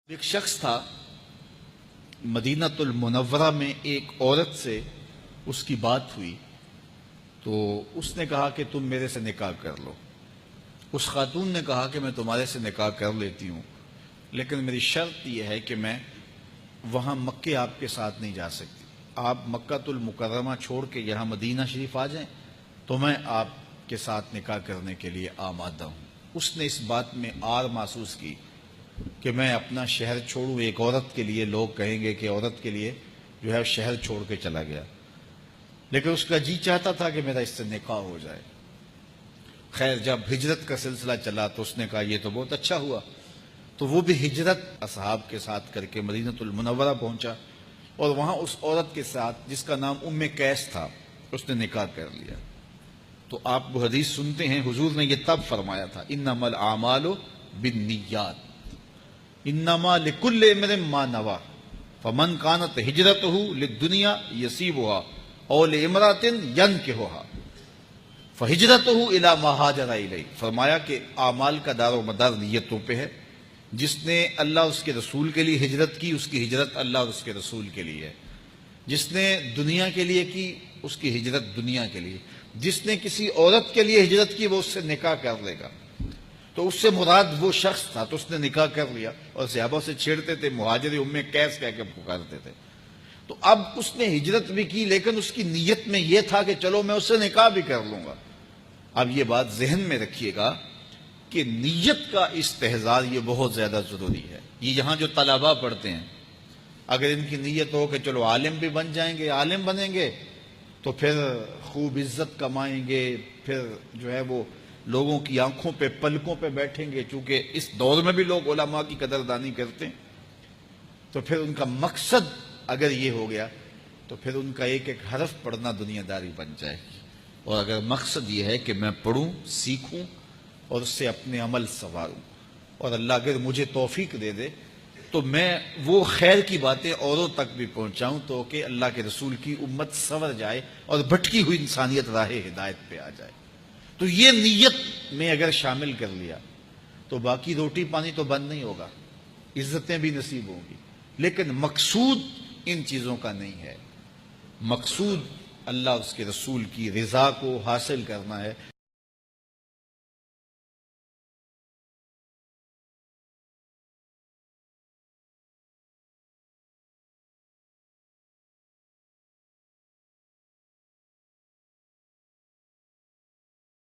ایک شخص تھا مدینۃ المنورہ میں، ایک عورت سے اس کی بات ہوئی تو اس نے کہا کہ تم میرے سے نکاح کر لو۔ اس خاتون نے کہا کہ میں تمہارے سے نکاح کر لیتی ہوں، لیکن میری شرط یہ ہے کہ میں وہاں مکے آپ کے ساتھ نہیں جا سکتی۔ آپ مکۃ المکرمہ چھوڑ کے یہاں مدینہ شریف آ جائیں تو میں آپ کے ساتھ نکاح کرنے کے لیے آمادہ ہوں۔ اس نے اس بات میں آر محسوس کی کہ میں اپنا شہر چھوڑوں، ایک عورت کے لیے لوگ کہیں گے کہ عورت کے لیے جو ہے شہر چھوڑ کے چلا گیا، لیکن اس کا جی چاہتا تھا کہ میرا اس سے نکاح ہو جائے۔ خیر، جب ہجرت کا سلسلہ چلا تو اس نے کہا یہ تو بہت اچھا ہوا، تو وہ بھی ہجرت اصحاب کے ساتھ کر کے مدینۃ المنورہ پہنچا اور وہاں اس عورت کے ساتھ جس کا نام ام قیس تھا اس نے نکاح کر لیا۔ تو آپ وہ حدیث سنتے ہیں، حضور نے یہ تب فرمایا تھا انما الاعمال بالنیات انما لکل امرئ ما نوی فمن كانت ہجرته للدنیا یصیبها او لامرأة ينکحها فہجرته الى ما ہاجر الیہ۔ فرمایا کہ اعمال کا دار و مدار نیتوں پہ ہے۔ جس نے اللہ اس کے رسول کے لیے ہجرت کی، اس کی ہجرت اللہ اور اس کے رسول کے لیے ہے۔ جس نے دنیا کے لیے کی، اس کی ہجرت دنیا کے لیے۔ جس نے کسی عورت کے لیے ہجرت کی، وہ اس سے نکاح کر لے گا۔ تو اس سے مراد وہ شخص تھا، تو اس نے نکاح کر لیا اور صحابہ سے چھیڑتے تھے، مہاجر ام قیس کہہ کے پکارتے تھے۔ تو اب اس نے ہجرت بھی کی، لیکن اس کی نیت میں یہ تھا کہ چلو میں اس سے نکاح بھی کر لوں گا۔ اب یہ بات ذہن میں رکھیے گا کہ نیت کا استحضار یہ بہت زیادہ ضروری ہے۔ یہ یہاں جو طلباء پڑھتے ہیں، اگر ان کی نیت ہو کہ چلو عالم بھی بن جائیں گے، عالم بنیں گے تو پھر خوب عزت کمائیں گے، پھر جو ہے وہ لوگوں کی آنکھوں پہ پلکوں پہ بیٹھیں گے، چونکہ اس دور میں بھی لوگ علماء کی قدردانی کرتے ہیں، تو پھر ان کا مقصد اگر یہ ہو گیا تو پھر ان کا ایک ایک حرف پڑھنا دنیا داری بن جائے گی۔ اور اگر مقصد یہ ہے کہ میں پڑھوں، سیکھوں اور اس سے اپنے عمل سنواروں، اور اللہ اگر مجھے توفیق دے دے تو میں وہ خیر کی باتیں اوروں تک بھی پہنچاؤں تو کہ اللہ کے رسول کی امت سنور جائے اور بھٹکی ہوئی انسانیت راہ ہدایت پہ آ جائے۔ تو یہ نیت میں اگر شامل کر لیا تو باقی روٹی پانی تو بند نہیں ہوگا، عزتیں بھی نصیب ہوں گی، لیکن مقصود ان چیزوں کا نہیں ہے۔ مقصود اللہ اس کے رسول کی رضا کو حاصل کرنا ہے،